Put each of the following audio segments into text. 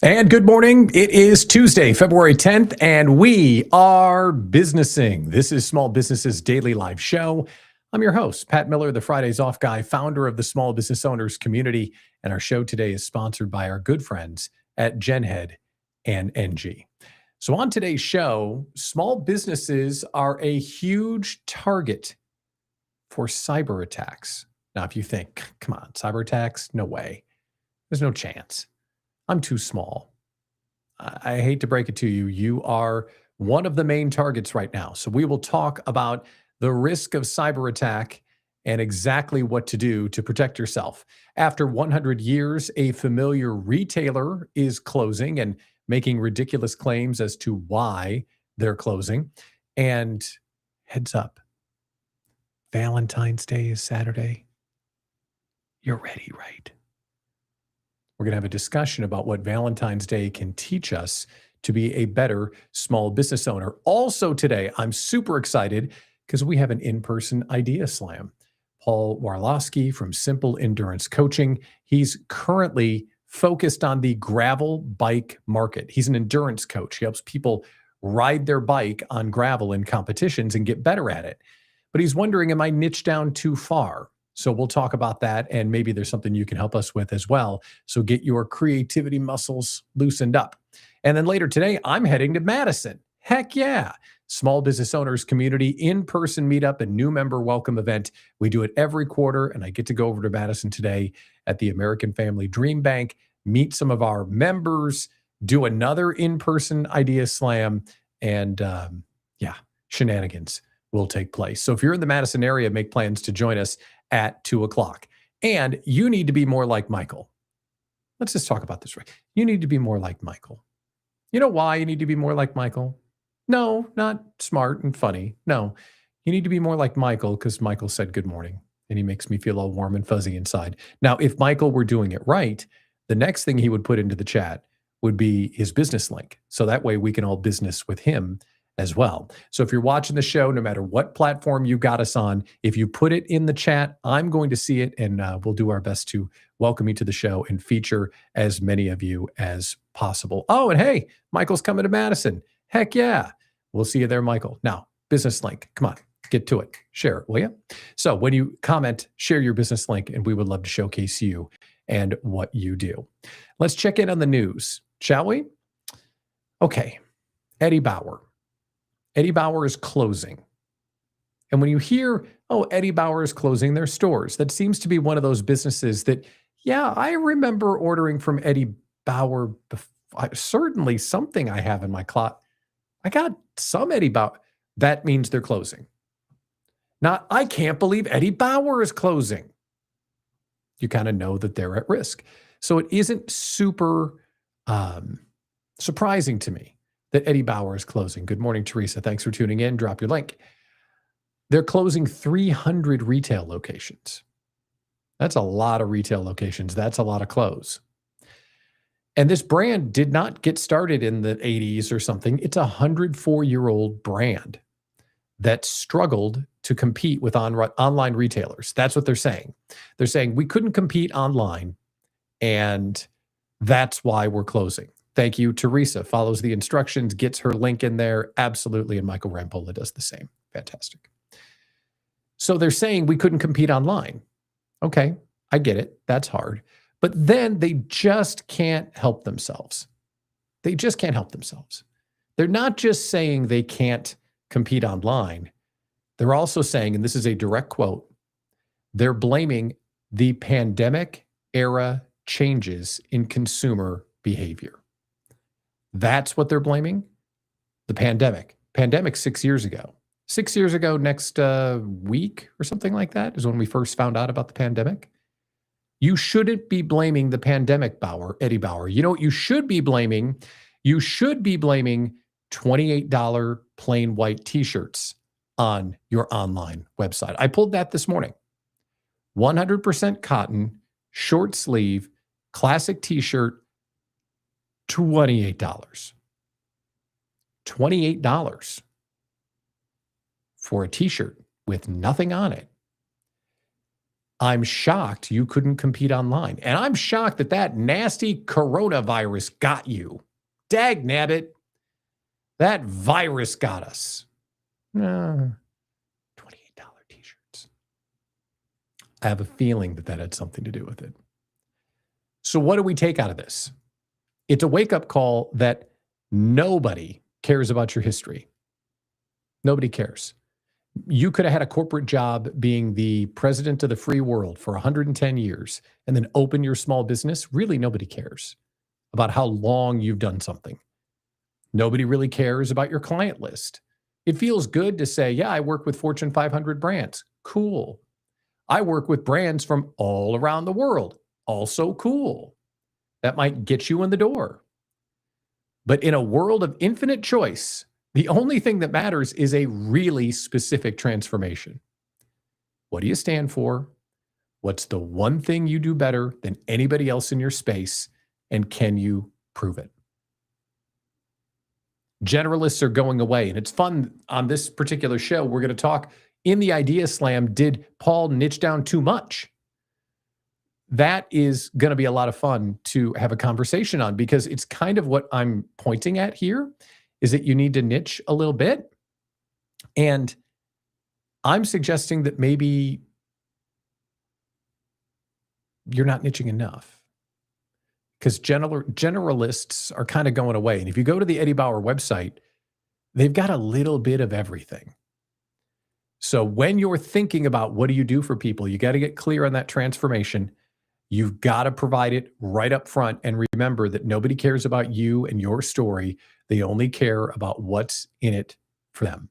And good morning. It is Tuesday, February 10th, and we are businessing. This is Small Businesses Daily Live Show. I'm your host, Pat Miller, the Fridays Off guy, founder of the Small Business Owners Community. And our show today is sponsored by our good friends at GenHead and NG. So on today's show, small businesses are a huge target for cyber attacks. Now, if you think, come on, cyber attacks? No way. There's no chance. I'm too small. I hate to break it to you. You are one of the main targets right now. So we will talk about the risk of cyber attack and exactly what to do to protect yourself. After 100 years, a familiar retailer is closing and making ridiculous claims as to why they're closing. And heads up, Valentine's Day is Saturday. You're ready, right? We're going to have a discussion about what Valentine's Day can teach us to be a better small business owner. Also today, I'm super excited because we have an in-person idea slam. Paul Warlowski from Simple Endurance Coaching. He's currently focused on the gravel bike market. He's an endurance coach. He helps people ride their bike on gravel in competitions and get better at it. But he's wondering, am I niched down too far? So we'll talk about that, and maybe there's something you can help us with as well. So get your creativity muscles loosened up. And then later today, I'm heading to Madison. Heck yeah. Small Business Owners Community in-person meetup and new member welcome event. We do it every quarter, and I get to go over to Madison today at the American Family Dream Bank, meet some of our members, do another in-person idea slam, and shenanigans will take place. So if you're in the Madison area, make plans to join us at 2:00. And you need to be more like Michael. Let's just talk about this right. You need to be more like Michael. You know why you need to be more like Michael? No, not smart and funny. No, you need to be more like Michael because Michael said good morning and he makes me feel all warm and fuzzy inside. Now, if Michael were doing it right, the next thing he would put into the chat would be his business link. So that way we can all business with him as well. So if you're watching the show, no matter what platform you got us on, if you put it in the chat, I'm going to see it, and we'll do our best to welcome you to the show and feature as many of you as possible. Oh, and hey, Michael's coming to Madison. Heck yeah. We'll see you there, Michael. Now, business link. Come on, get to it. Share it, will you? So when you comment, share your business link, and we would love to showcase you and what you do. Let's check in on the news, shall we? Okay, Eddie Bauer. Eddie Bauer is closing. And when you hear, oh, Eddie Bauer is closing their stores, that seems to be one of those businesses that, yeah, I remember ordering from Eddie Bauer. Certainly something I have in my closet. I got some Eddie Bauer. That means they're closing. Not, I can't believe Eddie Bauer is closing. You kind of know that they're at risk. So it isn't super surprising to me that Eddie Bauer is closing. Good morning, Teresa. Thanks for tuning in. Drop your link. They're closing 300 retail locations. That's a lot of retail locations. That's a lot of close. And this brand did not get started in the 80s or something. It's a 104-year-old brand that struggled to compete with online retailers. That's what they're saying. They're saying we couldn't compete online, and that's why we're closing. Thank you. Teresa follows the instructions, gets her link in there. Absolutely. And Michael Rampola does the same. Fantastic. So they're saying we couldn't compete online. Okay, I get it. That's hard. But then they just can't help themselves. They just can't help themselves. They're not just saying they can't compete online. They're also saying, and this is a direct quote, they're blaming the pandemic era changes in consumer behavior. That's what they're blaming. The pandemic. Pandemic 6 years ago. 6 years ago, next week or something like that is when we first found out about the pandemic. You shouldn't be blaming the pandemic, Eddie Bauer. You know what you should be blaming? You should be blaming $28 plain white t-shirts on your online website. I pulled that this morning. 100% cotton, short sleeve, classic t-shirt, $28. $28 for a t-shirt with nothing on it. I'm shocked you couldn't compete online. And I'm shocked that that nasty coronavirus got you. Dag nabbit. That virus got us. $28 t-shirts. I have a feeling that that had something to do with it. So what do we take out of this? It's a wake-up call that nobody cares about your history. Nobody cares. You could have had a corporate job being the president of the free world for 110 years and then open your small business. Really, nobody cares about how long you've done something. Nobody really cares about your client list. It feels good to say, yeah, I work with Fortune 500 brands. Cool. I work with brands from all around the world. Also cool. That might get you in the door. But in a world of infinite choice, the only thing that matters is a really specific transformation. What do you stand for? What's the one thing you do better than anybody else in your space? And can you prove it? Generalists are going away. And it's fun on this particular show. We're going to talk in the Idea Slam. Did Paul niche down too much? That is going to be a lot of fun to have a conversation on, because it's kind of what I'm pointing at here is that you need to niche a little bit. And I'm suggesting that maybe you're not niching enough, because generalists are kind of going away. And if you go to the Eddie Bauer website, they've got a little bit of everything. So when you're thinking about what do you do for people, you got to get clear on that transformation. You've got to provide it right up front. And remember that nobody cares about you and your story. They only care about what's in it for them.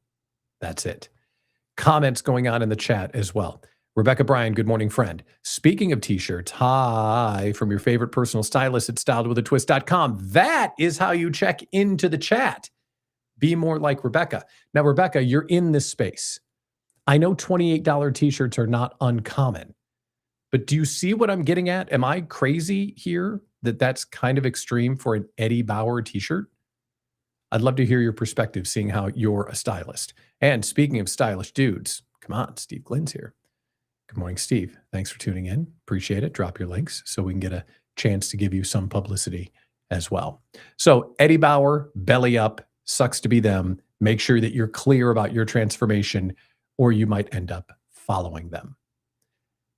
That's it. Comments going on in the chat as well. Rebecca Bryan, good morning, friend. Speaking of t-shirts, hi from your favorite personal stylist at styledwithatwist.com. That is how you check into the chat. Be more like Rebecca. Now, Rebecca, you're in this space. I know $28 t-shirts are not uncommon. But do you see what I'm getting at? Am I crazy here that that's kind of extreme for an Eddie Bauer t-shirt? I'd love to hear your perspective, seeing how you're a stylist. And speaking of stylish dudes, come on, Steve Glynn's here. Good morning, Steve. Thanks for tuning in. Appreciate it. Drop your links so we can get a chance to give you some publicity as well. So Eddie Bauer, belly up, sucks to be them. Make sure that you're clear about your transformation, or you might end up following them.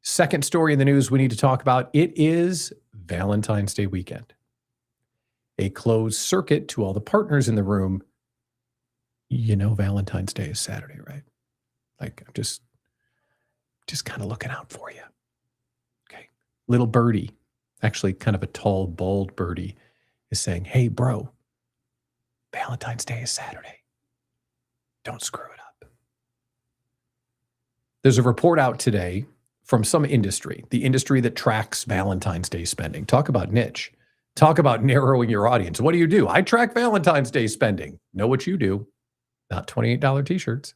Second story in the news we need to talk about, it is Valentine's Day weekend. A closed circuit to all the partners in the room. You know Valentine's Day is Saturday, right? Like, I'm just kind of looking out for you. Okay. Little birdie, actually kind of a tall, bald birdie, is saying, hey, bro, Valentine's Day is Saturday. Don't screw it up. There's a report out today from some industry, the industry that tracks Valentine's Day spending. Talk about niche. Talk about narrowing your audience. What do? I track Valentine's Day spending. Know what you do. Not $28 t-shirts.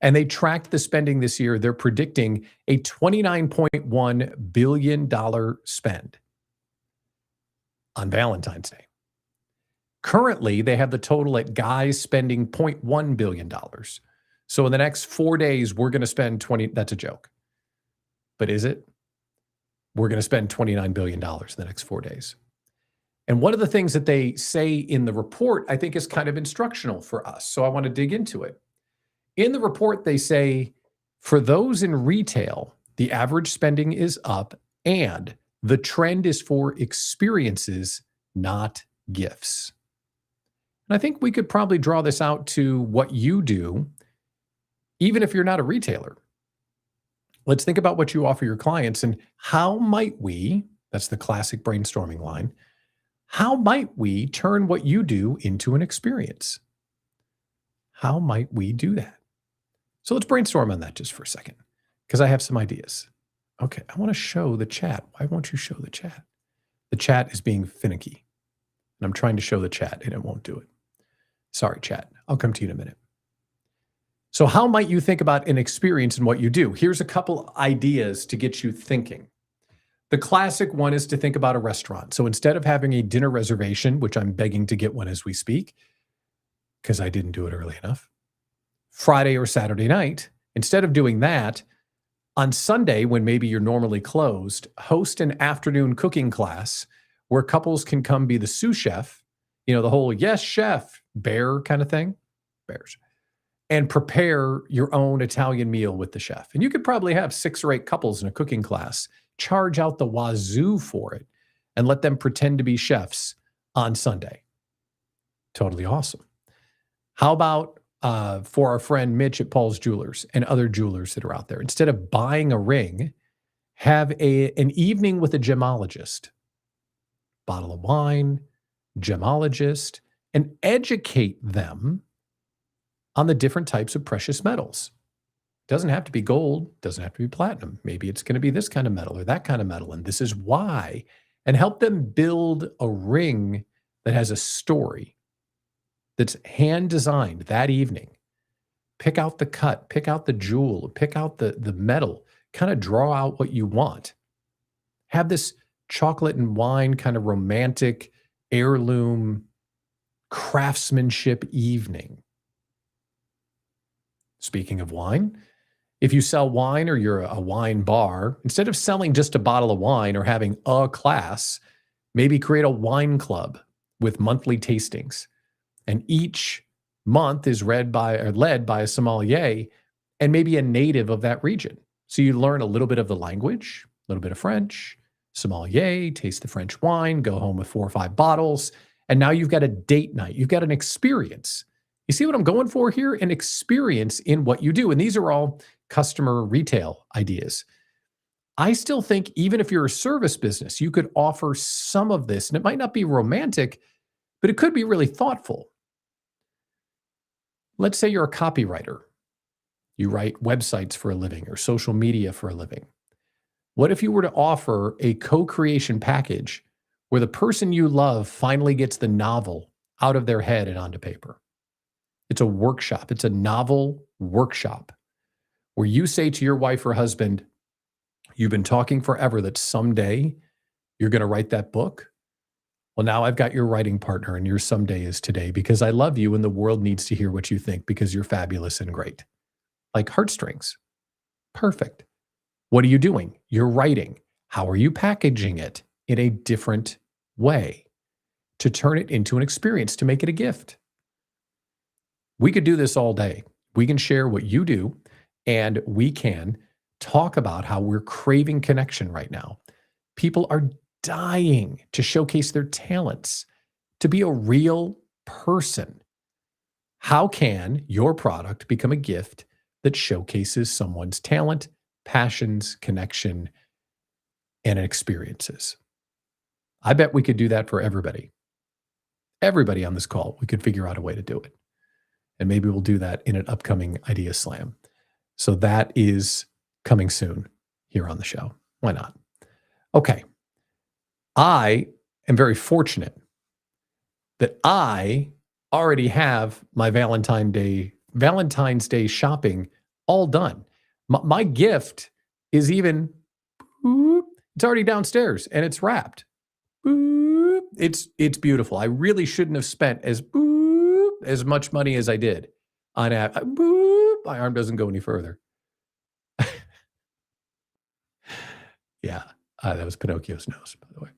And they tracked the spending this year. They're predicting a $29.1 billion spend on Valentine's Day. Currently, they have the total at guys spending $0.1 billion. So in the next 4 days, we're going to spend that's a joke. But is it? We're going to spend $29 billion in the next 4 days. And one of the things that they say in the report, I think, is kind of instructional for us. So I want to dig into it. In the report, they say, for those in retail, the average spending is up, and the trend is for experiences, not gifts. And I think we could probably draw this out to what you do, even if you're not a retailer. Let's think about what you offer your clients and how might we, that's the classic brainstorming line, how might we turn what you do into an experience? How might we do that? So let's brainstorm on that just for a second, because I have some ideas. Okay, I want to show the chat. Why won't you show the chat? The chat is being finicky, and I'm trying to show the chat, and it won't do it. Sorry, chat. I'll come to you in a minute. So how might you think about an experience in what you do? Here's a couple ideas to get you thinking. The classic one is to think about a restaurant. So instead of having a dinner reservation, which I'm begging to get one as we speak, because I didn't do it early enough, Friday or Saturday night, instead of doing that, On Sunday, when maybe you're normally closed, host an afternoon cooking class where couples can come be the sous chef, the whole yes, chef, bear kind of thing, bears, and prepare your own Italian meal with the chef. And you could probably have 6 or 8 couples in a cooking class, charge out the wazoo for it, and let them pretend to be chefs on Sunday. Totally awesome. How about for our friend Mitch at Paul's Jewelers and other jewelers that are out there, instead of buying a ring, have an evening with a gemologist, bottle of wine, gemologist, and educate them on the different types of precious metals. Doesn't have to be gold, doesn't have to be platinum. Maybe it's going to be this kind of metal or that kind of metal, and this is why, and help them build a ring that has a story that's hand designed that evening. Pick out the cut, pick out the jewel, pick out the metal, kind of draw out what you want. Have this chocolate and wine kind of romantic heirloom craftsmanship evening. Speaking of wine, if you sell wine or you're a wine bar, instead of selling just a bottle of wine or having a class, maybe create a wine club with monthly tastings. And each month is led by a sommelier and maybe a native of that region. So you learn a little bit of the language, a little bit of French, sommelier, taste the French wine, go home with 4 or 5 bottles, and now you've got a date night. You've got an experience. You see what I'm going for here? An experience in what you do. And these are all customer retail ideas. I still think even if you're a service business, you could offer some of this, and it might not be romantic, but it could be really thoughtful. Let's say you're a copywriter. You write websites for a living or social media for a living. What if you were to offer a co-creation package where the person you love finally gets the novel out of their head and onto paper? It's a workshop. It's a novel workshop where you say to your wife or husband, you've been talking forever that someday you're going to write that book. Well, now I've got your writing partner and your someday is today because I love you and the world needs to hear what you think because you're fabulous and great. Like heartstrings. Perfect. What are you doing? You're writing. How are you packaging it in a different way to turn it into an experience, to make it a gift? We could do this all day. We can share what you do and we can talk about how we're craving connection right now. People are dying to showcase their talents, to be a real person. How can your product become a gift that showcases someone's talent, passions, connection, and experiences? I bet we could do that for everybody. Everybody on this call, we could figure out a way to do it. And maybe we'll do that in an upcoming Idea Slam. So that is coming soon here on the show. Why not? Okay. I am very fortunate that I already have my Valentine's Day shopping all done. My gift is even, it's already downstairs and it's wrapped. It's beautiful. I really shouldn't have spent as much money as I did on my arm doesn't go any further. Yeah, that was Pinocchio's nose, by the way.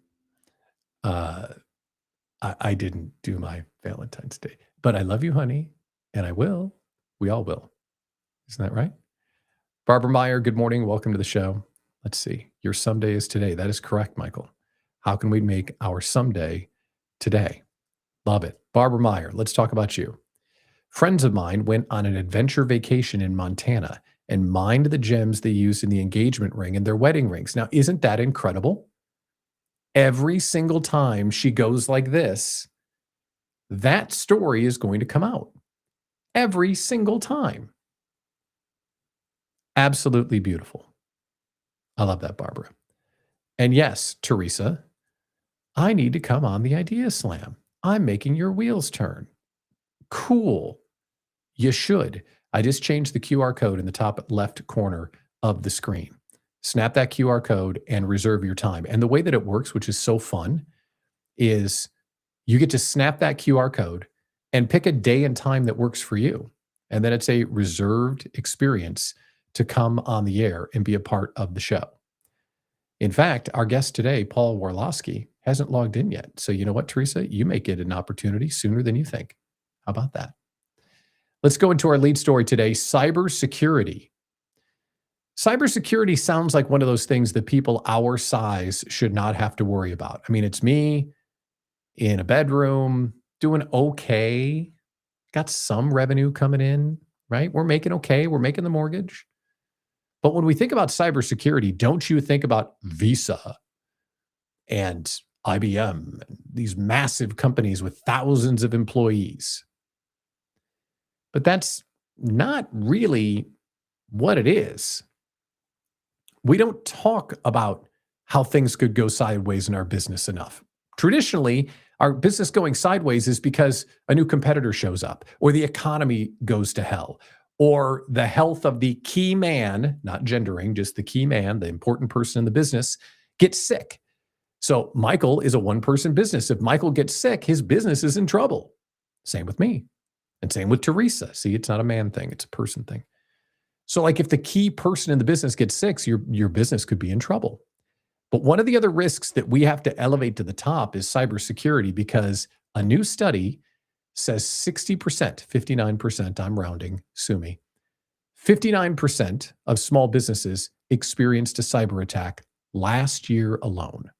I didn't do my Valentine's Day, but I love you, honey, and I will. We all will. Isn't that right? Barbara Meyer, good morning. Welcome to the show. Let's see. Your someday is today. That is correct, Michael. How can we make our someday today? Love it. Barbara Meyer, let's talk about you. Friends of mine went on an adventure vacation in Montana and mined the gems they used in the engagement ring and their wedding rings. Now, isn't that incredible? Every single time she goes like this, that story is going to come out. Every single time. Absolutely beautiful. I love that, Barbara. And yes, Teresa, I need to come on the Idea Slam. I'm making your wheels turn. Cool. You should. I just changed the QR code in the top left corner of the screen. Snap that QR code and reserve your time. And the way that it works, which is so fun, is you get to snap that QR code and pick a day and time that works for you. And then it's a reserved experience to come on the air and be a part of the show. In fact, our guest today, Paul Warlowski, hasn't logged in yet. So you know what, Teresa? You may get an opportunity sooner than you think. How about that? Let's go into our lead story today, cybersecurity. Cybersecurity sounds like one of those things that people our size should not have to worry about. I mean, it's me in a bedroom doing okay, got some revenue coming in, right? We're making okay, we're making the mortgage. But when we think about cybersecurity, don't you think about Visa and IBM, these massive companies with thousands of employees? But that's not really what it is. We don't talk about how things could go sideways in our business enough. Traditionally, our business going sideways is because a new competitor shows up, or the economy goes to hell, or the health of the key man, not gendering, just the key man, the important person in the business, gets sick. So Michael is a one-person business. If Michael gets sick, his business is in trouble. Same with me. And same with Teresa. See, it's not a man thing, it's a person thing. So like if the key person in the business gets sick, your business could be in trouble. But one of the other risks that we have to elevate to the top is cybersecurity, because a new study says 60%, 59%, I'm rounding, sue me, 59% of small businesses experienced a cyber attack last year alone.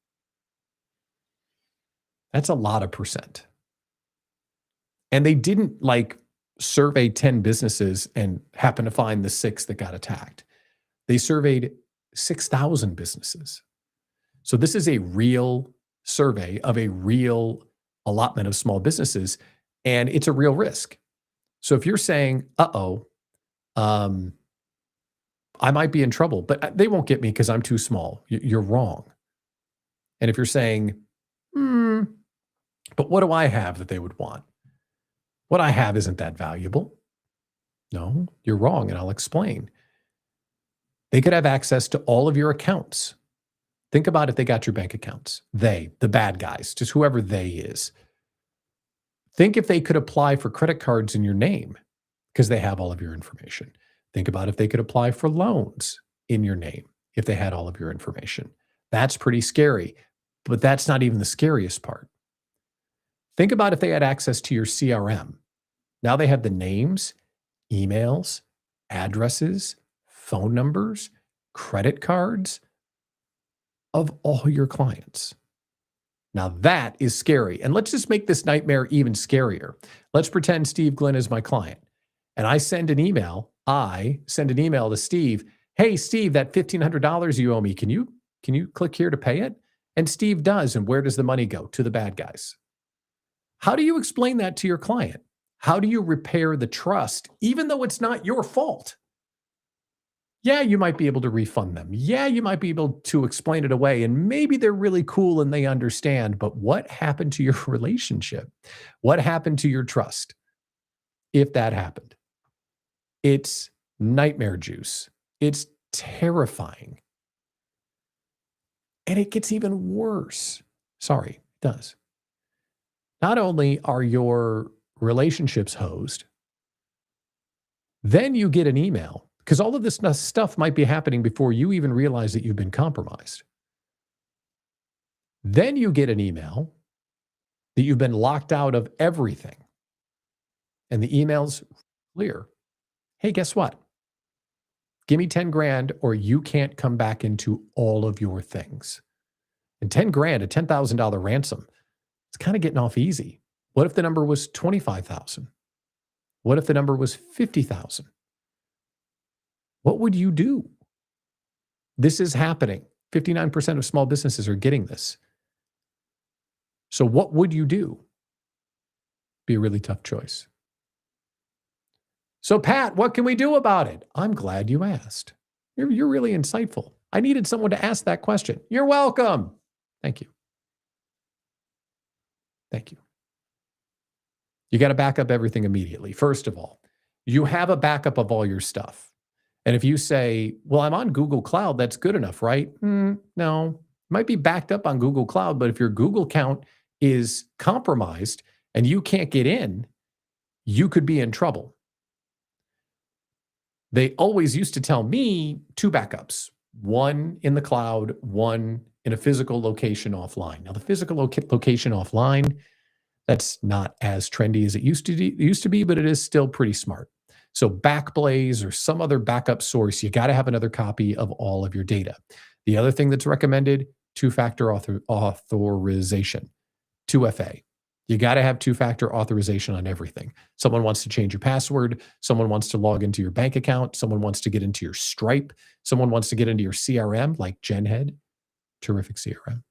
That's a lot of percent. And they didn't like survey 10 businesses and happen to find the 6 that got attacked. They surveyed 6,000 businesses. So this is a real survey of a real allotment of small businesses, and it's a real risk. So if you're saying, I might be in trouble, but they won't get me because I'm too small, you're wrong. And if you're saying, but what do I have that they would want? What I have isn't that valuable. No, you're wrong, and I'll explain. They could have access to all of your accounts. Think about if they got your bank accounts. They, the bad guys, just whoever they is. Think if they could apply for credit cards in your name because they have all of your information. Think about if they could apply for loans in your name if they had all of your information. That's pretty scary, but that's not even the scariest part. Think about if they had access to your CRM. Now they have the names, emails, addresses, phone numbers, credit cards of all your clients. Now that is scary. And let's just make this nightmare even scarier. Let's pretend Steve Glenn is my client. And I send an email to Steve. Hey, Steve, that $1,500 you owe me, can you click here to pay it? And Steve does. And where does the money go? To the bad guys. How do you explain that to your client? How do you repair the trust, even though it's not your fault? Yeah, you might be able to refund them. Yeah, you might be able to explain it away. And maybe they're really cool and they understand. But what happened to your relationship? What happened to your trust if that happened? It's nightmare juice. It's terrifying. And it gets even worse. Sorry, it does. Not only are your relationships hosed, then you get an email, because all of this stuff might be happening before you even realize that you've been compromised. Then you get an email that you've been locked out of everything. And the email's clear. Hey, guess what? Give me 10 grand or you can't come back into all of your things. And 10 grand, a $10,000 ransom, it's kind of getting off easy. What if the number was 25,000? What if the number was 50,000? What would you do? This is happening. 59% of small businesses are getting this. So what would you do? Be a really tough choice. So Pat, what can we do about it? I'm glad you asked. You're really insightful. I needed someone to ask that question. You're welcome. Thank you. Thank you. You got to back up everything immediately. First of all, you have a backup of all your stuff. And if you say, well, I'm on Google Cloud, that's good enough, right? No, it might be backed up on Google Cloud, but if your Google account is compromised and you can't get in, you could be in trouble. They always used to tell me 2 backups, one in the cloud, one in a physical location offline. Now, the physical location offline, that's not as trendy as it used to be, but it is still pretty smart. So Backblaze or some other backup source, you got to have another copy of all of your data. The other thing that's recommended, two-factor authorization, 2FA. You got to have two-factor authorization on everything. Someone wants to change your password. Someone wants to log into your bank account. Someone wants to get into your Stripe. Someone wants to get into your CRM like GenHead. Terrific CRM.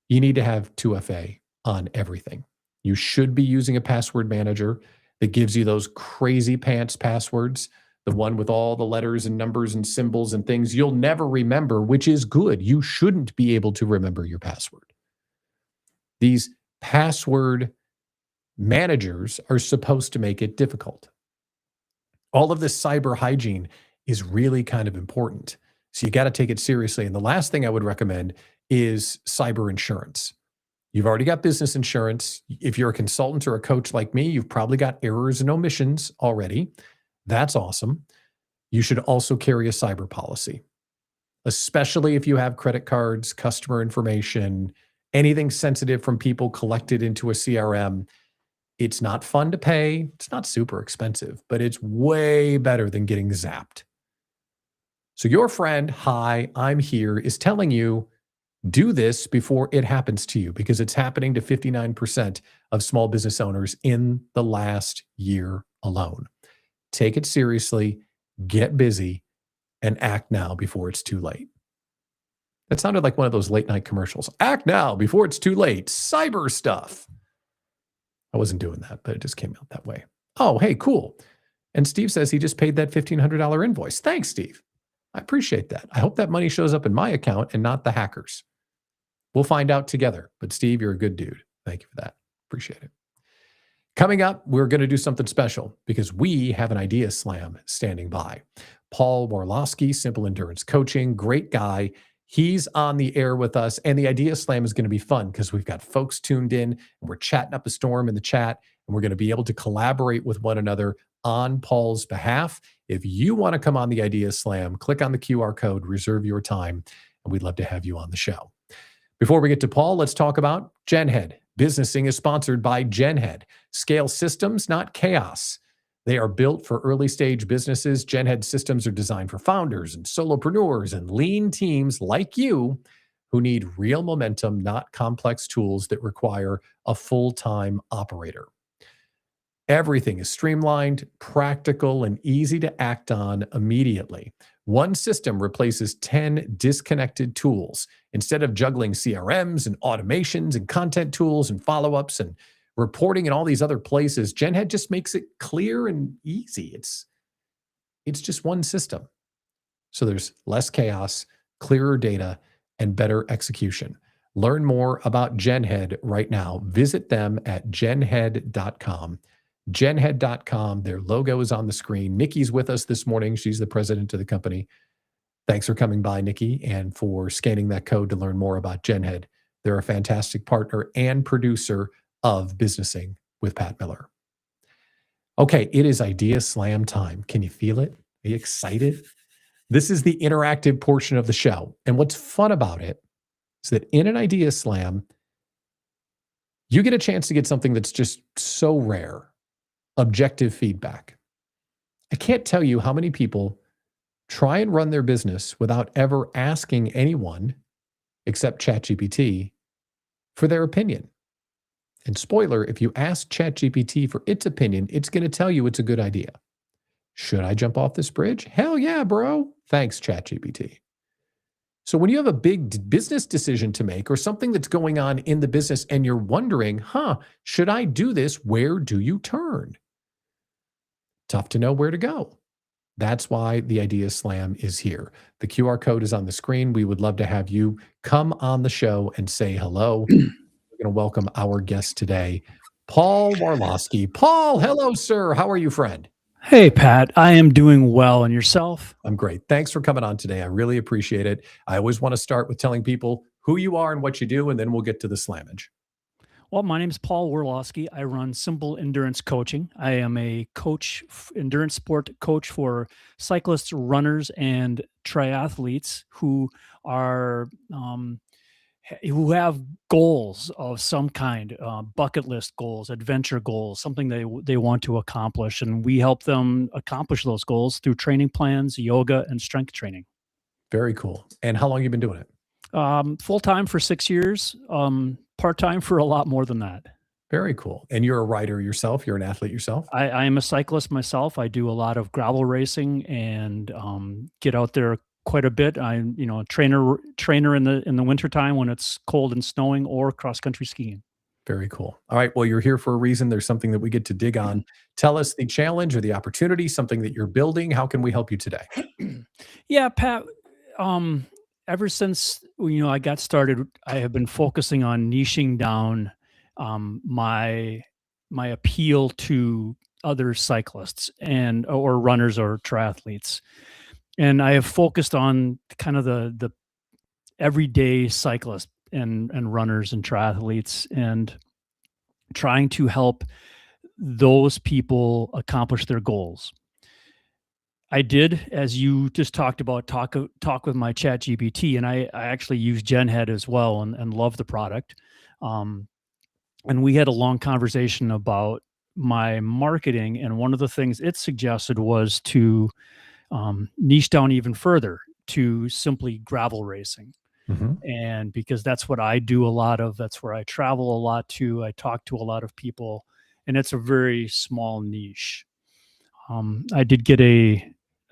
You need to have 2FA on everything. You should be using a password manager that gives you those crazy pants passwords, the one with all the letters and numbers and symbols and things you'll never remember, which is good. You shouldn't be able to remember your password. These password managers are supposed to make it difficult. All of this cyber hygiene is really kind of important. So you got to take it seriously. And the last thing I would recommend is cyber insurance. You've already got business insurance. If you're a consultant or a coach like me, you've probably got errors and omissions already. That's awesome. You should also carry a cyber policy, especially if you have credit cards, customer information, anything sensitive from people collected into a CRM. It's not fun to pay. It's not super expensive, but it's way better than getting zapped. So your friend, hi, I'm here, is telling you, do this before it happens to you, because it's happening to 59% of small business owners in the last year alone. Take it seriously, get busy, and act now before it's too late. That sounded like one of those late night commercials. Act now before it's too late. Cyber stuff. I wasn't doing that, but it just came out that way. Oh, hey, cool. And Steve says he just paid that $1,500 invoice. Thanks, Steve. I appreciate that. I hope that money shows up in my account and not the hackers. We'll find out together. But Steve, you're a good dude. Thank you for that. Appreciate it. Coming up, we're going to do something special because we have an idea slam standing by. Paul Warlowski, Simple Endurance Coaching, great guy. He's on the air with us, and the idea slam is going to be fun because we've got folks tuned in, and we're chatting up a storm in the chat, and we're going to be able to collaborate with one another on Paul's behalf. If you want to come on the idea slam, click on the QR code, reserve your time, and we'd love to have you on the show. Before we get to Paul, let's talk about GenHead. Businessing is sponsored by GenHead. Scale systems, not chaos. They are built for early stage businesses. GenHead systems are designed for founders and solopreneurs and lean teams like you who need real momentum, not complex tools that require a full-time operator. Everything is streamlined, practical, and easy to act on immediately. One system replaces 10 disconnected tools. Instead of juggling CRMs and automations and content tools and follow-ups and reporting in all these other places, GenHead just makes it clear and easy. It's just one system. So there's less chaos, clearer data, and better execution. Learn more about GenHead right now. Visit them at genhead.com. genhead.com. Their logo is on the screen. Nikki's with us this morning. She's the president of the company. Thanks for coming by, Nikki, and for scanning that code to learn more about GenHead. They're a fantastic partner and producer of Businessing with Pat Miller. Okay, it is Idea Slam time. Can you feel it? Are you excited? This is the interactive portion of the show. And what's fun about it is that in an Idea Slam, you get a chance to get something that's just so rare. Objective feedback. I can't tell you how many people try and run their business without ever asking anyone except ChatGPT for their opinion. And spoiler, if you ask ChatGPT for its opinion, it's going to tell you it's a good idea. Should I jump off this bridge? Hell yeah, bro. Thanks, ChatGPT. So when you have a big business decision to make or something that's going on in the business and you're wondering, should I do this? Where do you turn? Tough to know where to go. That's why the Idea Slam is here. The QR code is on the screen. We would love to have you come on the show and say hello. We're going to welcome our guest today, Paul Warlowski. Paul, hello, sir. How are you, friend? Hey, Pat. I am doing well. And yourself? I'm great. Thanks for coming on today. I really appreciate it. I always want to start with telling people who you are and what you do, and then we'll get to the slammage. Well, my name is Paul Werlowski. I run Simple Endurance Coaching. I am a coach, endurance sport coach for cyclists, runners, and triathletes who are who have goals of some kind, bucket list goals, adventure goals, something they want to accomplish, and we help them accomplish those goals through training plans, yoga, and strength training. Very cool. And how long you been doing it? Full time for 6 years, part time for a lot more than that. Very cool. And you're a rider yourself. You're an athlete yourself. I am a cyclist myself. I do a lot of gravel racing and get out there quite a bit. I'm, a trainer in the wintertime when it's cold and snowing, or cross country skiing. Very cool. All right. Well, you're here for a reason. There's something that we get to dig on. Tell us the challenge or the opportunity, something that you're building. How can we help you today? Yeah, Pat. Um, Ever since I got started, I have been focusing on niching down my appeal to other cyclists and or runners or triathletes, and I have focused on kind of the everyday cyclists and runners and triathletes, and trying to help those people accomplish their goals. I did, as you just talked about, talk with my chat GPT, and I actually use GenHead as well, and love the product. Um, and we had a long conversation about my marketing, and one of the things it suggested was to niche down even further to simply gravel racing. Mhm. And because that's what I do a lot of, that's where I travel a lot to, I talk to a lot of people, and it's a very small niche. I did get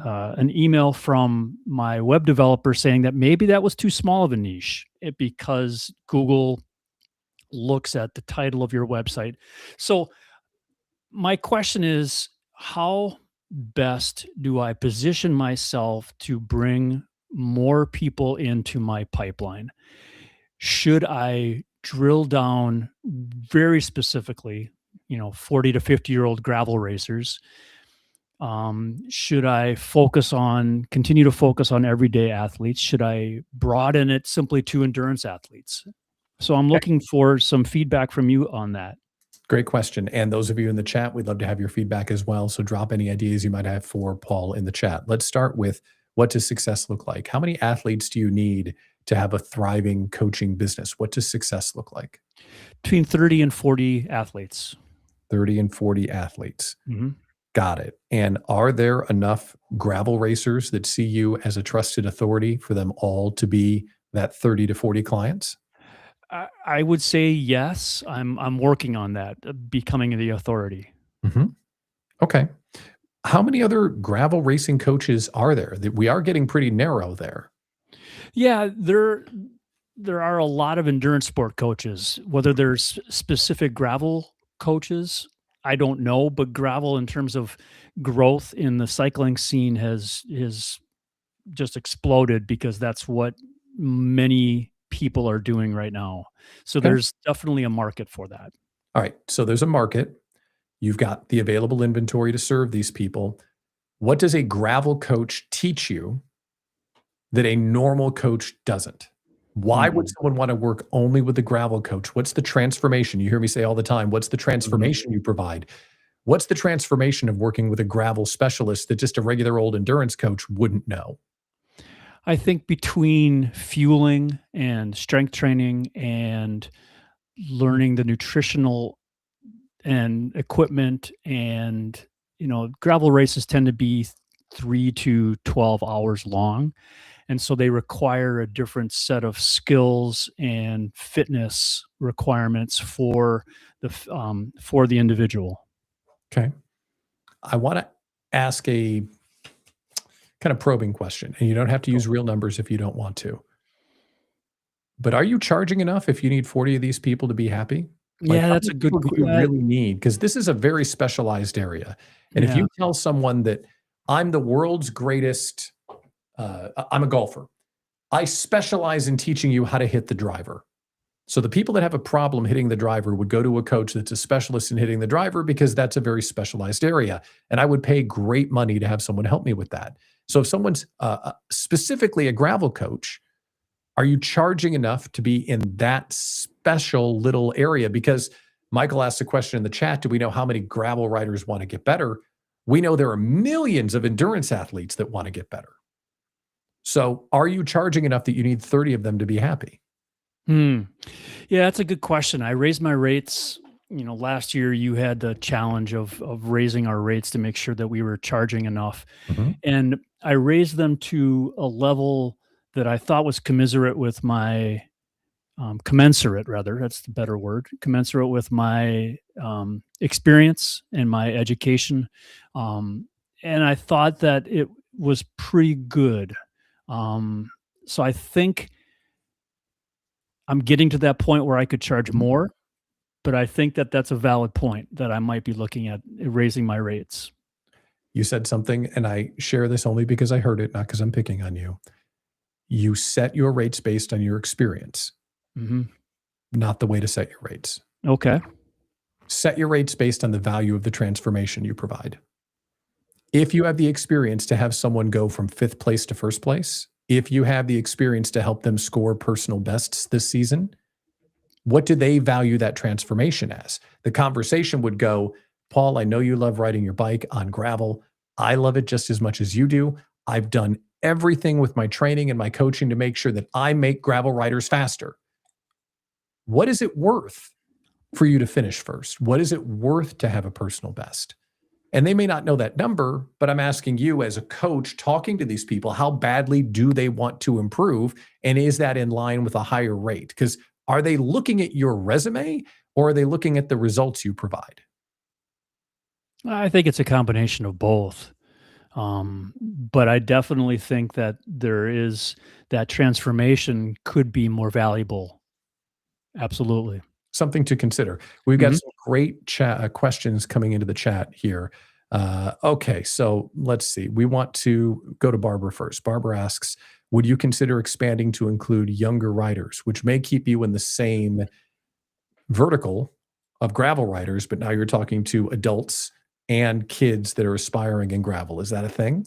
an email from my web developer saying that maybe that was too small of a niche, because Google looks at the title of your website. So my question is, how best do I position myself to bring more people into my pipeline? Should I drill down very specifically, 40 to 50-year-old gravel racers? Should I continue to focus on everyday athletes? Should I broaden it simply to endurance athletes? So I'm Okay. looking for some feedback from you on that. Great question. And those of you in the chat, we'd love to have your feedback as well. So drop any ideas you might have for Paul in the chat. Let's start with, what does success look like? How many athletes do you need to have a thriving coaching business? What does success look like? Between 30 and 40 athletes. 30 and 40 athletes. Mhm. Got it. And are there enough gravel racers that see you as a trusted authority for them all to be that 30 to 40 clients? I would say yes. I'm working on that, becoming the authority. Mhm. Okay. How many other gravel racing coaches are there? That we are getting pretty narrow there. Yeah, there are a lot of endurance sport coaches. Whether there's specific gravel coaches, I don't know, but gravel, in terms of growth in the cycling scene, has just exploded, because that's what many people are doing right now. So Okay. there's definitely a market for that. All right. So there's a market. You've got the available inventory to serve these people. What does a gravel coach teach you that a normal coach doesn't? Why would Mhm. someone want to work only with a gravel coach? What's the transformation? You hear me say all the time, what's the Mhm. transformation you provide? What's the transformation of working with a gravel specialist that just a regular old endurance coach wouldn't know? I think between fueling and strength training and learning the nutritional and equipment, and gravel races tend to be 3 to 12 hours long, and so they require a different set of skills and fitness requirements for the individual. Okay. I want to ask a kind of probing question, and you don't have to Go use for it. real numbers if you don't want to. But are you charging enough if you need 40 of these people to be happy? Like, Yeah, how that's many a good people do you really need? Because this is a very specialized area. And if yeah. you tell someone that I'm the world's greatest, I'm a golfer, I specialize in teaching you how to hit the driver. So the people that have a problem hitting the driver would go to a coach that's a specialist in hitting the driver, because that's a very specialized area. And I would pay great money to have someone help me with that. So if someone's specifically a gravel coach, Are you charging enough to be in that special little area? Because Michael asked a question in the chat, do we know how many gravel riders want to get better? We know there are millions of endurance athletes that want to get better. So are you charging enough that you need 30 of them to be happy? Yeah, that's a good question. I raised my rates. Last year you had the challenge of raising our rates to make sure that we were charging enough. Mhm. And I raised them to a level that I thought was commensurate with my commensurate, rather, that's the better word, commensurate with my experience and my education. And I thought that it was pretty good. So I think I'm getting to that point where I could charge more, but I think that that's a valid point that I might be looking at raising my rates. You said something, and I share this only because I heard it, not because I'm picking on you. You set your rates based on your experience, Hmm. not the way to set your rates. Okay. Set your rates based on the value of the transformation you provide. If you have the experience to have someone go from 5th place to 1st place, if you have the experience to help them score personal bests this season, what do they value that transformation as? The conversation would go, Paul, I know you love riding your bike on gravel. I love it just as much as you do. I've done everything with my training and my coaching to make sure that I make gravel riders faster. What is it worth for you to finish first? What is it worth to have a personal best? And they may not know that number, but I'm asking you as a coach talking to these people, how badly do they want to improve? And is that in line with a higher rate? Because are they looking at your resume or are they looking at the results you provide? I think it's a combination of both. But I definitely think that that transformation could be more valuable. Absolutely. Something to consider. We've got Mhm. some great chat questions coming into the chat here. Okay, so let's see. We want to go to Barbara first. Barbara asks, would you consider expanding to include younger riders, which may keep you in the same vertical of gravel riders, but now you're talking to adults and kids that are aspiring in gravel? Is that a thing?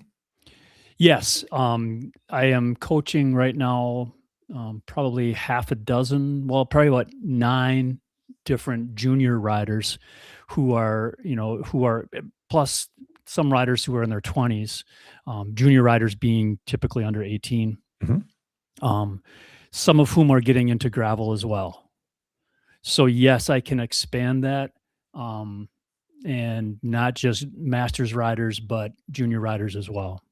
Yes, I am coaching right now, probably half a dozen, well, probably about 9 different junior riders who are plus some riders who are in their 20s, junior riders being typically under 18, Mhm. um, some of whom are getting into gravel as well. So, yes, I can expand that, um, and not just masters riders, but junior riders as well.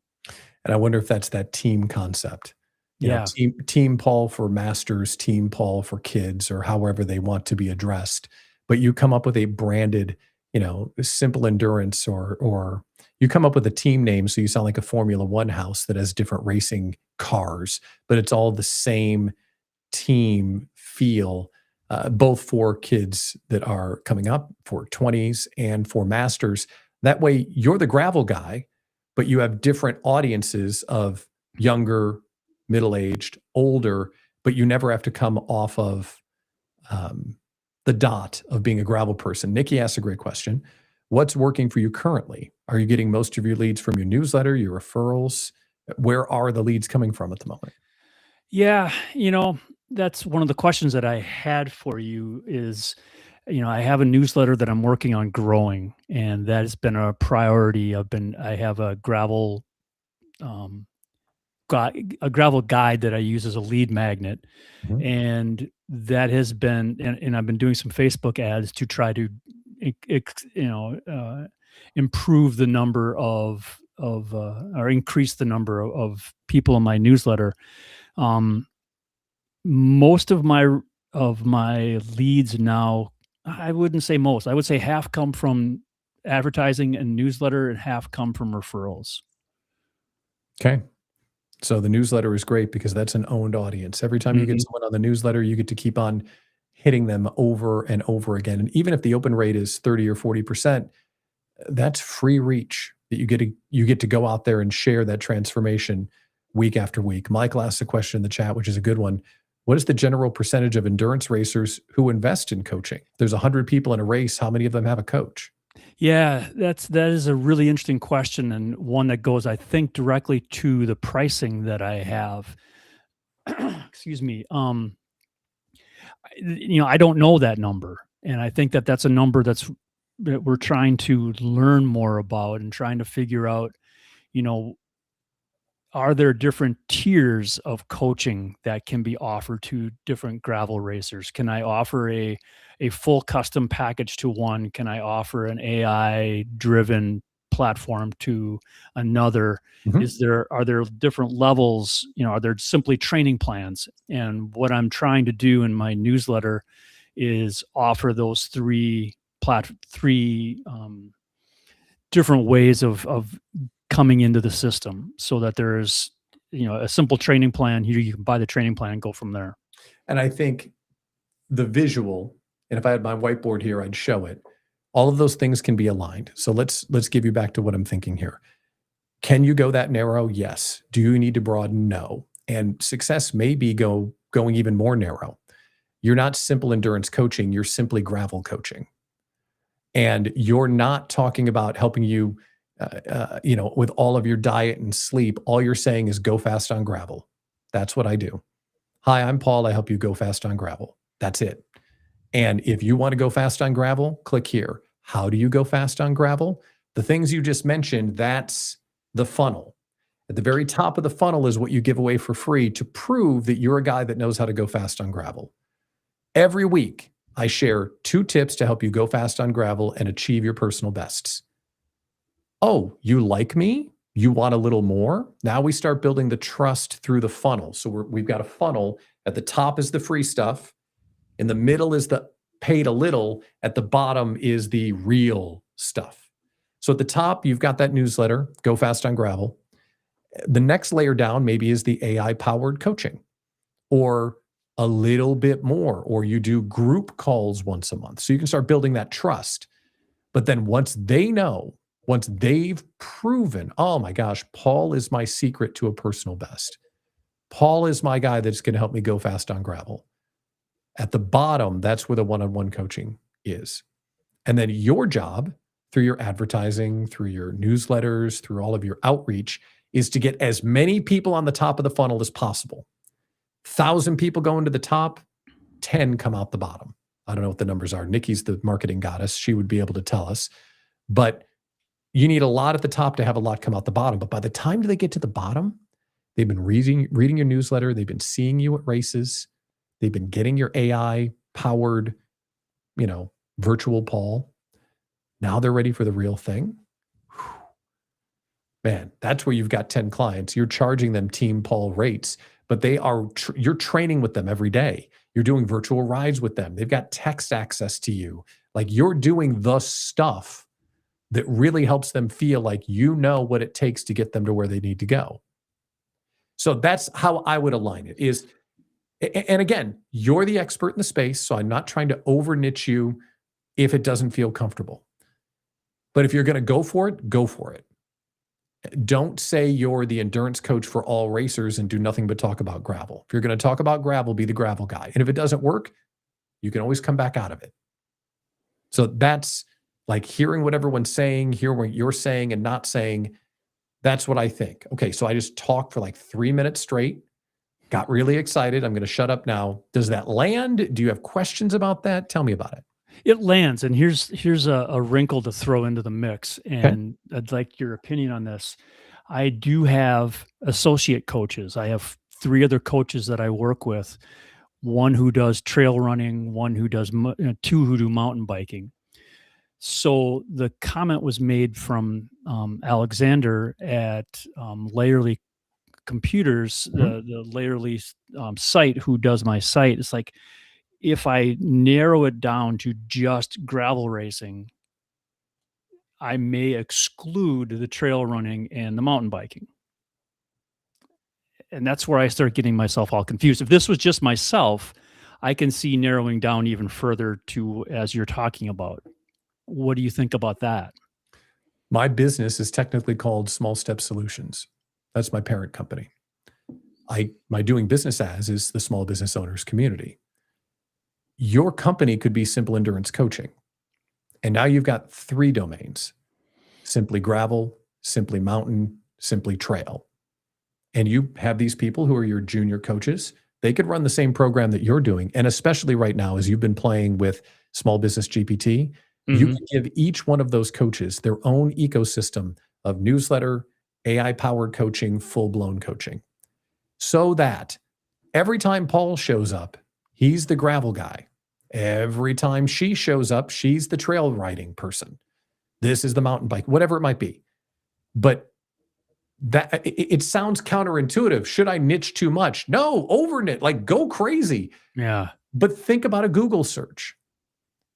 And I wonder if that's that team concept. Yeah. Team Paul for masters, team Paul for kids, or however they want to be addressed. But you come up with a branded, simple endurance, or you come up with a team name so you sound like a Formula One house that has different racing cars, but it's all the same team feel, both for kids that are coming up, for 20s, and for masters. That way, you're the gravel guy, but you have different audiences of younger, middle aged, older, but you never have to come off of um, the dot of being a gravel person. Nikki asked a great question. What's working for you currently? Are you getting most of your leads from your newsletter, your referrals? Where are the leads coming from at the moment? Yeah, that's one of the questions that I had for you is, I have a newsletter that I'm working on growing, and that has been a priority. I have um, a gravel guide that I use as a lead magnet, Mhm. and that has been, and I've been doing some Facebook ads to try to, improve the number or increase the number of people in my newsletter. Um, Most of my leads now, I wouldn't say most, I would say half come from advertising and newsletter and half come from referrals. Okay. So the newsletter is great because that's an owned audience. Every time you get Mhm. someone on the newsletter, you get to keep on hitting them over and over again. And even if the open rate is 30 or 40%, that's free reach that you get to go out there and share that transformation week after week. Michael asked a question in the chat, which is a good one. What is the general percentage of endurance racers who invest in coaching? There's 100 people in a race. How many of them have a coach? Yeah, that is a really interesting question, and one that goes, I think, directly to the pricing that I have. excuse me, I don't know that number. And I think that that's a number that we're trying to learn more about and trying to figure out, you know, are there different tiers of coaching that can be offered to different gravel racers? Can I offer a full custom package to one? Can I offer an AI driven platform to another? Mhm. Are there different levels? Are there simply training plans? And what I'm trying to do in my newsletter is offer those three different ways of coming into the system, so that there's a simple training plan. Here you can buy the training plan and go from there. And I think the visual, and if I had my whiteboard here, I'd show it. All of those things can be aligned. So let's give you back to what I'm thinking here. Can you go that narrow? Yes. Do you need to broaden? No. And success may be going even more narrow. You're not simple endurance coaching, you're simply gravel coaching. And you're not talking about helping you with all of your diet and sleep. All you're saying is go fast on gravel. That's what I do. Hi, I'm Paul. I help you go fast on gravel. That's it. And if you want to go fast on gravel, click here. How do you go fast on gravel? The things you just mentioned, that's the funnel. At the very top of the funnel is what you give away for free to prove that you're a guy that knows how to go fast on gravel. Every week, I share 2 tips to help you go fast on gravel and achieve your personal bests. Oh, you like me? You want a little more? Now we start building the trust through the funnel. So we've got a funnel. At the top is the free stuff. In the middle is the paid a little. At the bottom is the real stuff. So at the top, you've got that newsletter, Go Fast on Gravel. The next layer down maybe is the AI-powered coaching, or a little bit more, or you do group calls once a month. So you can start building that trust. But then once they've proven, oh my gosh, Paul is my secret to a personal best. Paul is my guy that's going to help me go fast on gravel. At the bottom, that's where the one-on-one coaching is. And then your job, through your advertising, through your newsletters, through all of your outreach, is to get as many people on the top of the funnel as possible. 1,000 people going to the top, 10 come out the bottom. I don't know what the numbers are. Nikki's the marketing goddess. She would be able to tell us. But you need a lot at the top to have a lot come out the bottom. But by the time they get to the bottom, they've been reading your newsletter. They've been seeing you at races. They've been getting your AI-powered, virtual Paul. Now they're ready for the real thing. Whew. Man, that's where you've got 10 clients. You're charging them Team Paul rates, but you're training with them every day. You're doing virtual rides with them. They've got text access to you. Like, you're doing the stuff that really helps them feel like you know what it takes to get them to where they need to go. So that's how I would align it is, and again, you're the expert in the space, so I'm not trying to over niche you if it doesn't feel comfortable. But if you're going to go for it, go for it. Don't say you're the endurance coach for all racers and do nothing but talk about gravel. If you're going to talk about gravel, be the gravel guy. And if it doesn't work, you can always come back out of it. So that's like hearing what everyone's saying, hear what you're saying and not saying. That's what I think. Okay, so I just talked for like 3 minutes straight, got really excited. I'm going to shut up now. Does that land? Do you have questions about that? Tell me about it. It lands, and here's a wrinkle to throw into the mix, Okay. and I'd like your opinion on this. I do have associate coaches. I have 3 other coaches that I work with. One who does trail running, one who does 2 who do mountain biking. So the comment was made from Alexander at Layerly Computers, the Layerly site, who does my site. It's like, if I narrow it down to just gravel racing, I may exclude the trail running and the mountain biking. And that's where I start getting myself all confused. If this was just myself, I can see narrowing down even further to, as you're talking about. What do you think about that? My business is technically called Small Step Solutions. That's my parent company. My doing business as is the small business owners community. Your company could be Simple Endurance Coaching. And now you've got 3 domains: Simply Gravel, Simply Mountain, Simply Trail. and you have these people who are your junior coaches, they could run the same program that you're doing. And especially right now, as you've been playing with Small Business GPT, you Mhm. can give each one of those coaches their own ecosystem of newsletter, AI-powered coaching, full-blown coaching, so that every time Paul shows up, he's the gravel guy. Every time she shows up, she's the trail riding person. This is the mountain bike, whatever it might be. But that it sounds counterintuitive. Should I niche too much? No, over knit, like go crazy. Yeah. But think about a Google search.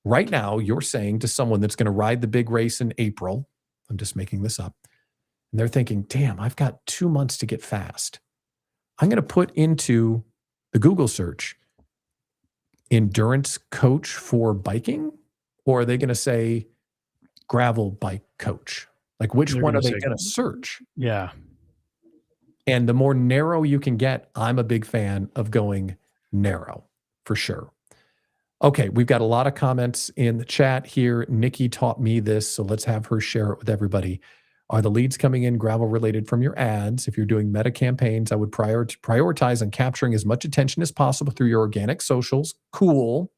Right now, you're saying to someone that's going to ride the big race in April, I'm just making this up, and they're thinking, damn, I've got 2 months to get fast. I'm going to put into the Google search endurance coach for biking, or are they going to say gravel bike coach? Like, which They're one are gonna they say, going to search? yeah. And the more narrow you can get, I'm a big fan of going narrow for sure. Okay, we've got a lot of comments in the chat here. Nikki taught me this, so let's have her share it with everybody. Are the leads coming in gravel related from your ads? If you're doing meta campaigns, I would prioritize on capturing as much attention as possible through your organic socials. Cool.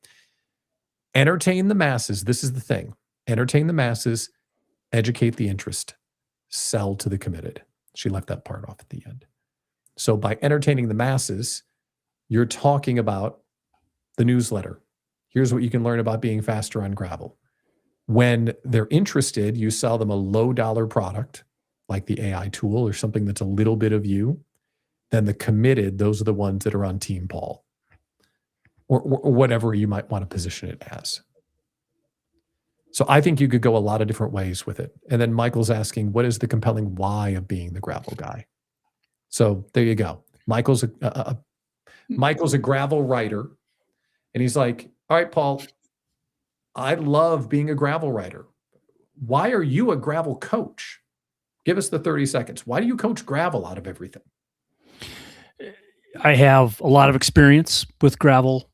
Entertain the masses. This is the thing. Entertain the masses, educate the interest, sell to the committed. She left that part off at the end. So by entertaining the masses, you're talking about the newsletter. Here's what you can learn about being faster on gravel. When they're interested, you sell them a low dollar product like the AI tool or something that's a little bit of you. Then the committed, those are the ones that are on Team Paul or whatever you might want to position it as. So I think you could go a lot of different ways with it. And then Michael's asking, what is the compelling why of being the gravel guy? So there you go. Michael's a gravel rider. And he's like, all right, Paul, I love being a gravel rider. Why are you a gravel coach? Give us the 30 seconds. Why do you coach gravel out of everything? I have a lot of experience with gravel.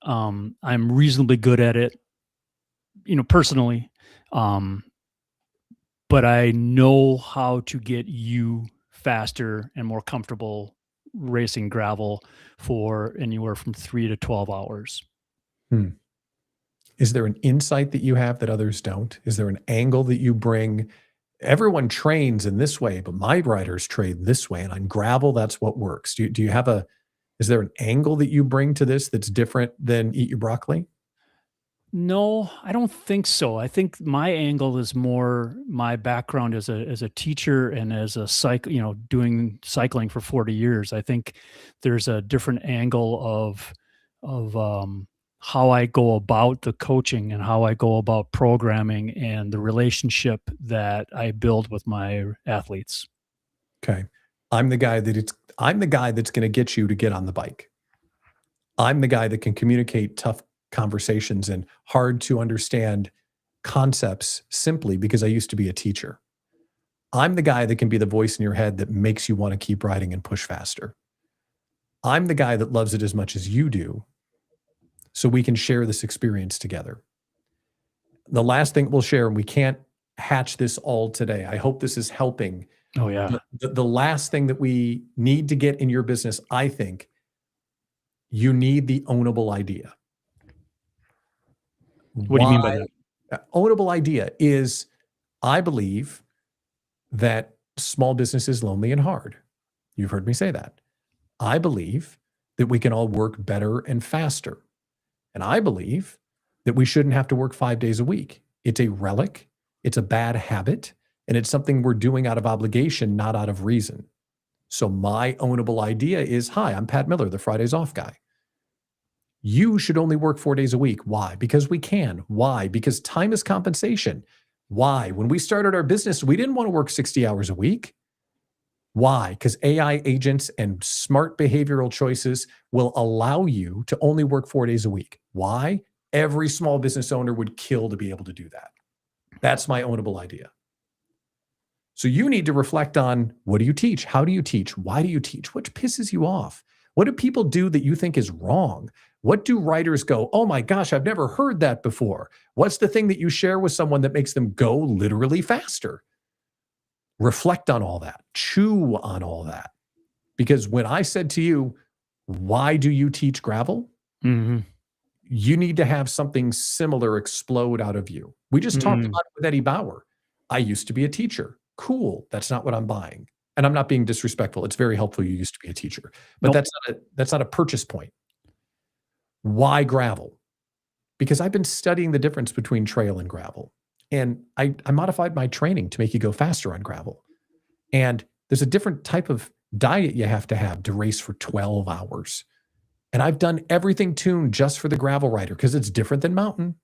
I'm reasonably good at it, personally. But I know how to get you faster and more comfortable racing gravel for anywhere from 3 to 12 hours. Is there an insight that you have that others don't? Is there an angle that you bring? Everyone trains in this way, but my riders train this way. And on gravel, that's what works. Do you have is there an angle that you bring to this that's different than eat your broccoli? No, I don't think so. I think my angle is more my background as a teacher and as a doing cycling for 40 years. I think there's a different angle of how I go about the coaching and how I go about programming and the relationship that I build with my athletes. Okay. I'm the guy that's going to get you to get on the bike. I'm the guy that can communicate tough conversations and hard to understand concepts simply because I used to be a teacher. I'm the guy that can be the voice in your head that makes you want to keep riding and push faster. I'm the guy that loves it as much as you do, so we can share this experience together. The last thing we'll share, and we can't hatch this all today. I hope this is helping. Oh yeah. The last thing that we need to get in your business, I think, you need the ownable idea. What do you mean by that? Ownable idea is, I believe that small business is lonely and hard. You've heard me say that. I believe that we can all work better and faster. And I believe that we shouldn't have to work 5 days a week. It's a relic, it's a bad habit, and it's something we're doing out of obligation, not out of reason. So my ownable idea is, hi, I'm Pat Miller, the Fridays off guy. You should only work 4 days a week. Why? Because we can. Why? Because time is compensation. Why? When we started our business, we didn't want to work 60 hours a week. Why? Because AI agents and smart behavioral choices will allow you to only work 4 days a week. Why? Every small business owner would kill to be able to do that. That's my ownable idea. So you need to reflect on, what do you teach? How do you teach? Why do you teach? What pisses you off? What do people do that you think is wrong? What do writers go, oh my gosh, I've never heard that before? What's the thing that you share with someone that makes them go literally faster? Reflect on all that. Chew on all that. Because when I said to you, why do you teach gravel? Mm-hmm. You need to have something similar explode out of you. We just talked about it with Eddie Bauer. I used to be a teacher. Cool. That's not what I'm buying. And I'm not being disrespectful. It's very helpful you used to be a teacher, but Nope. that's not a purchase point. Why gravel? Because I've been studying the difference between trail and gravel. And I modified my training to make you go faster on gravel. And there's a different type of diet you have to race for 12 hours. And I've done everything tuned just for the gravel rider because it's different than mountain.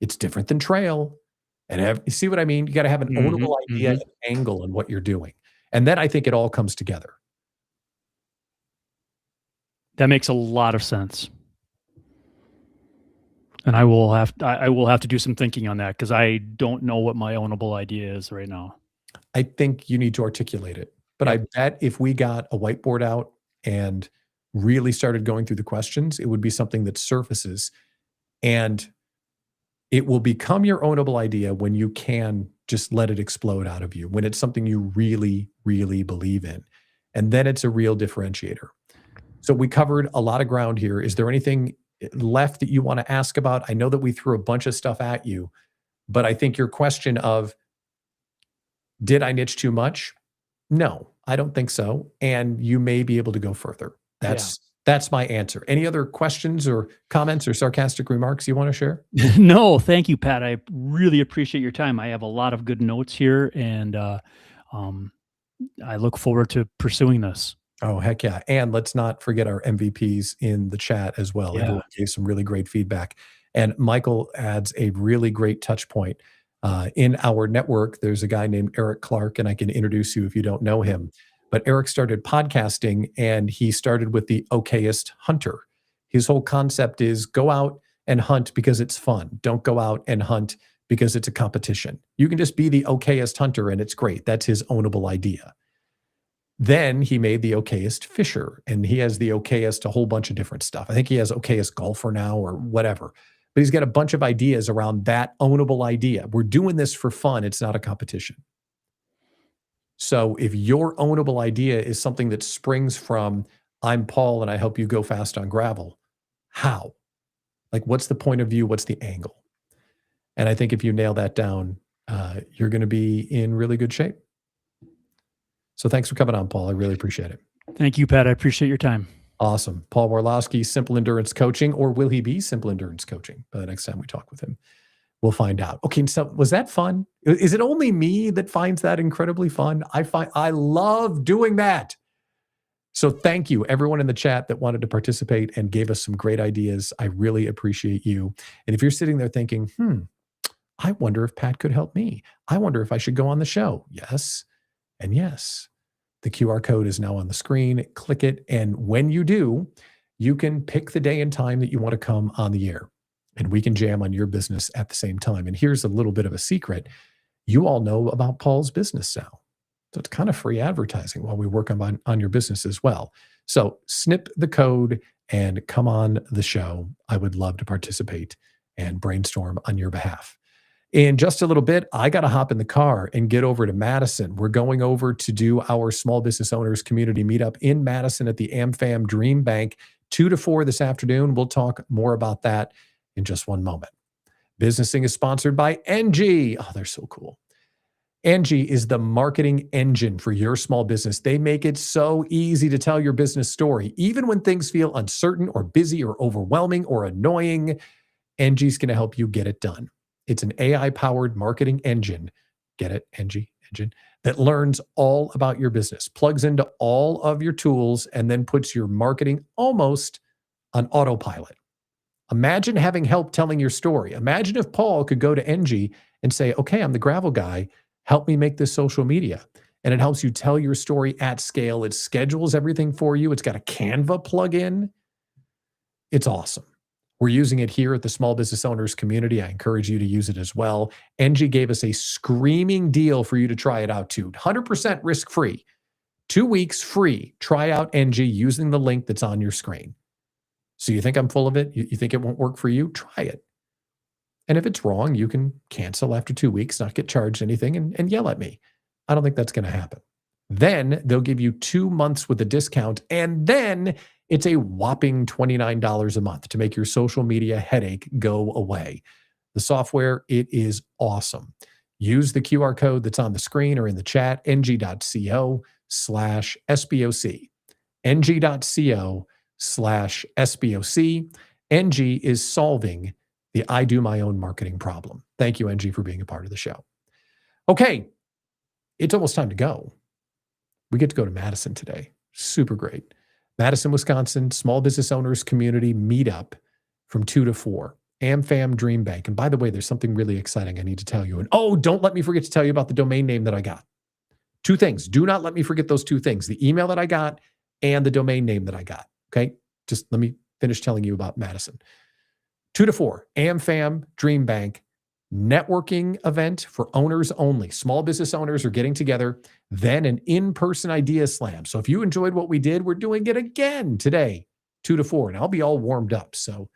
It's different than trail. And you see what I mean? You got to have an ownable idea and angle in what you're doing. And then I think it all comes together. That makes a lot of sense. And I will have to do some thinking on that because I don't know what my ownable idea is right now. I think you need to articulate it. But I bet if we got a whiteboard out and really started going through the questions, it would be something that surfaces. And it will become your ownable idea when you can just let it explode out of you, when it's something you really, really believe in. And then it's a real differentiator. So we covered a lot of ground here. Is there anything left that you want to ask about? I know that we threw a bunch of stuff at you, but I think your question of, did I niche too much? No, I don't think so. And you may be able to go further. That's my answer. Any other questions or comments or sarcastic remarks you want to share? No, thank you, Pat. I really appreciate your time. I have a lot of good notes here, and I look forward to pursuing this. Oh, heck yeah. And let's not forget our MVPs in the chat as well. Yeah. Everyone gave some really great feedback. And Michael adds a really great touch point. In our network, there's a guy named Eric Clark, and I can introduce you if you don't know him. But Eric started podcasting, and he started with the okayest hunter. His whole concept is go out and hunt because it's fun. Don't go out and hunt because it's a competition. You can just be the okayest hunter, and it's great. That's his ownable idea. Then he made the okayest fisher, and he has the okayest a whole bunch of different stuff. I think he has okayest golfer now or whatever. But he's got a bunch of ideas around that ownable idea. We're doing this for fun. It's not a competition. So if your ownable idea is something that springs from, I'm Paul and I help you go fast on gravel, how? Like, what's the point of view? What's the angle? And I think if you nail that down, you're going to be in really good shape. So thanks for coming on, Paul. I really appreciate it. Thank you, Pat. I appreciate your time. Awesome. Paul Warlowski, Simple Endurance Coaching, or will he be Simple Endurance Coaching by the next time we talk with him? We'll find out. Okay, so was that fun? Is it only me that finds that incredibly fun? I love doing that. So thank you, everyone in the chat that wanted to participate and gave us some great ideas. I really appreciate you. And if you're sitting there thinking, I wonder if Pat could help me. I wonder if I should go on the show. Yes, and yes. The QR code is now on the screen. Click it. And when you do, you can pick the day and time that you want to come on the air. And we can jam on your business at the same time. And here's a little bit of a secret. You all know about Paul's business now. So it's kind of free advertising while we work on your business as well. So snip the code and come on the show. I would love to participate and brainstorm on your behalf. In just a little bit, I got to hop in the car and get over to Madison. We're going over to do our small business owners community meetup in Madison at the AmFam Dream Bank, 2 to 4 this afternoon. We'll talk more about that in just one moment. Businessing is sponsored by NG. Oh, they're so cool. NG is the marketing engine for your small business. They make it so easy to tell your business story. Even when things feel uncertain or busy or overwhelming or annoying, NG is going to help you get it done. It's an AI-powered marketing engine. Get it? NG engine that learns all about your business, plugs into all of your tools, and then puts your marketing almost on autopilot. Imagine having help telling your story. Imagine if Paul could go to NG and say, okay, I'm the gravel guy. Help me make this social media. And it helps you tell your story at scale. It schedules everything for you. It's got a Canva plugin. It's awesome. We're using it here at the Small Business Owners community. I encourage you to use it as well. NG gave us a screaming deal for you to try it out too. 100% risk-free. 2 weeks free. Try out NG using the link that's on your screen. So you think I'm full of it? You think it won't work for you? Try it. And if it's wrong, you can cancel after 2 weeks, not get charged anything, and yell at me. I don't think that's going to happen. Then they'll give you 2 months with a discount, and then it's a whopping $29 a month to make your social media headache go away. The software, it is awesome. Use the QR code that's on the screen or in the chat, ng.co/SBOC. ng.co/SBOC. NG is solving the I do my own marketing problem. Thank you, NG, for being a part of the show. Okay, it's almost time to go. We get to go to Madison today. Super great. Madison, Wisconsin, Small Business Owners Community Meetup from 2 to 4. AmFam Dream Bank. And by the way, there's something really exciting I need to tell you. And don't let me forget to tell you about the domain name that I got. 2 things. Do not let me forget those 2 things. The email that I got and the domain name that I got. Okay? Just let me finish telling you about Madison. 2 to 4. AmFam Dream Bank. Networking event for owners only. Small business owners are getting together. Then an in-person idea slam. So if you enjoyed what we did, we're doing it again today, 2 to 4. And I'll be all warmed up. So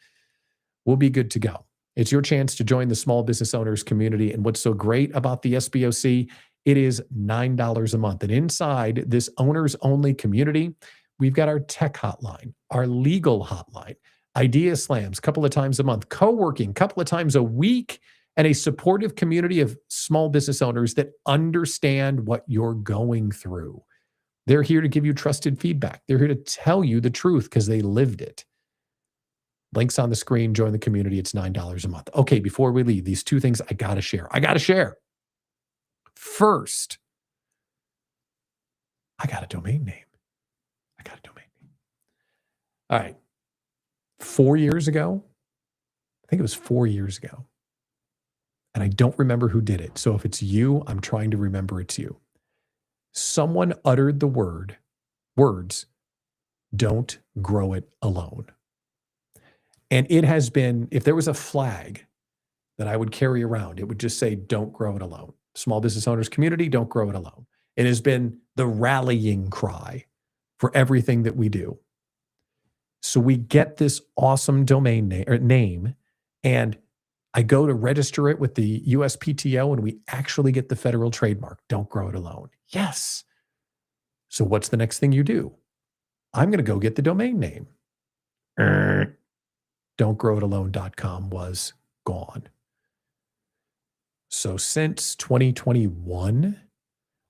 we'll be good to go. It's your chance to join the small business owners community. And what's so great about the SBOC, it is $9 a month. And inside this owners only community, we've got our tech hotline, our legal hotline, idea slams a couple of times a month, co-working a couple of times a week, and a supportive community of small business owners that understand what you're going through. They're here to give you trusted feedback. They're here to tell you the truth because they lived it. Links on the screen. Join the community. It's $9 a month. Okay, before we leave, these 2 things I got to share. First, I got a domain name. All right. 4 years ago, I think it was 4 years ago, and I don't remember who did it. So if it's you, I'm trying to remember it's you. Someone uttered the words, "Don't grow it alone." And it has been, if there was a flag that I would carry around, it would just say, "Don't grow it alone." Small business owners community, don't grow it alone. It has been the rallying cry for everything that we do. So we get this awesome domain name, and I go to register it with the USPTO, and we actually get the federal trademark. Don't grow it alone. Yes. So what's the next thing you do? I'm going to go get the domain name. Don'tgrowitalone.com was gone. So since 2021,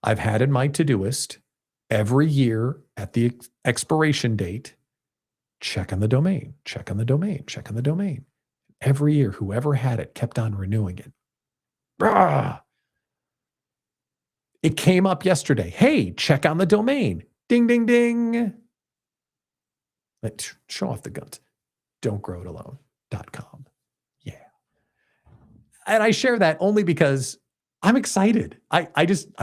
I've had in my Todoist every year at the expiration date, check on the domain. Every year, whoever had it kept on renewing it. Rah! It came up yesterday. Hey, check on the domain. Ding, ding, ding. Let's show off the guns. Don'tgrowitalone.com. Yeah. And I share that only because I'm excited. I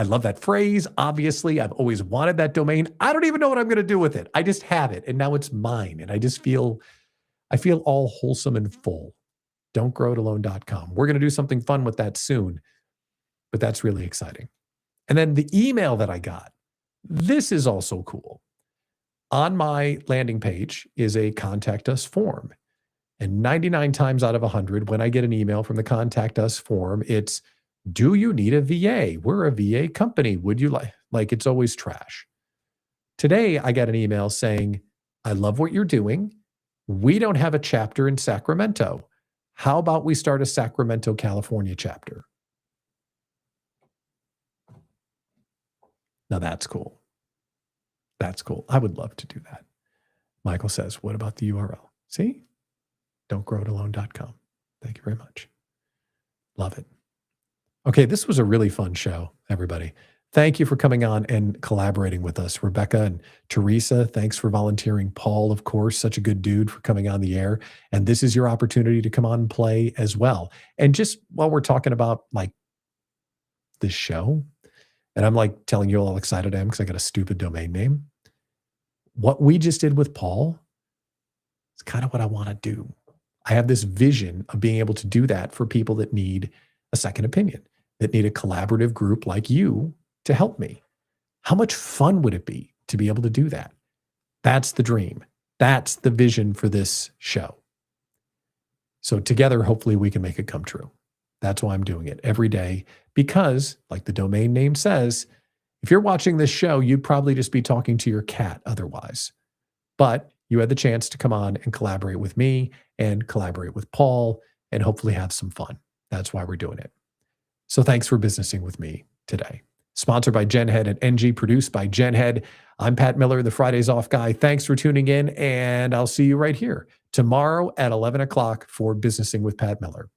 love that phrase. Obviously, I've always wanted that domain. I don't even know what I'm going to do with it. I just have it, and now it's mine. And I feel all wholesome and full. Don'tgrowitalone.com. We're going to do something fun with that soon, but that's really exciting. And then the email that I got, this is also cool. On my landing page is a contact us form. And 99 times out of 100, when I get an email from the contact us form, it's, do you need a VA? We're a VA company. Would you like it's always trash. Today, I got an email saying, I love what you're doing. We don't have a chapter in Sacramento. How about we start a Sacramento, California chapter? Now that's cool. That's cool. I would love to do that. Michael says, what about the URL? See? Don'tgrowitalone.com. Thank you very much. Love it. Okay, this was a really fun show, everybody. Thank you for coming on and collaborating with us. Rebecca and Teresa, thanks for volunteering. Paul, of course, such a good dude, for coming on the air. And this is your opportunity to come on and play as well. And just while we're talking about like this show, and I'm like telling you all excited I am because I got a stupid domain name. What we just did with Paul is kind of what I want to do. I have this vision of being able to do that for people that need a second opinion, that need a collaborative group like you to help me. How much fun would it be to be able to do that? That's the dream. That's the vision for this show. So together, hopefully we can make it come true. That's why I'm doing it every day, because like the domain name says, If you're watching this show, you'd probably just be talking to your cat otherwise. But you had the chance to come on and collaborate with me and collaborate with Paul and hopefully have some fun. That's why we're doing it. So thanks for businessing with me today. Sponsored by GenHead and NG, produced by GenHead. I'm Pat Miller, the Fridays Off guy. Thanks for tuning in, and I'll see you right here tomorrow at 11 o'clock for Businessing with Pat Miller.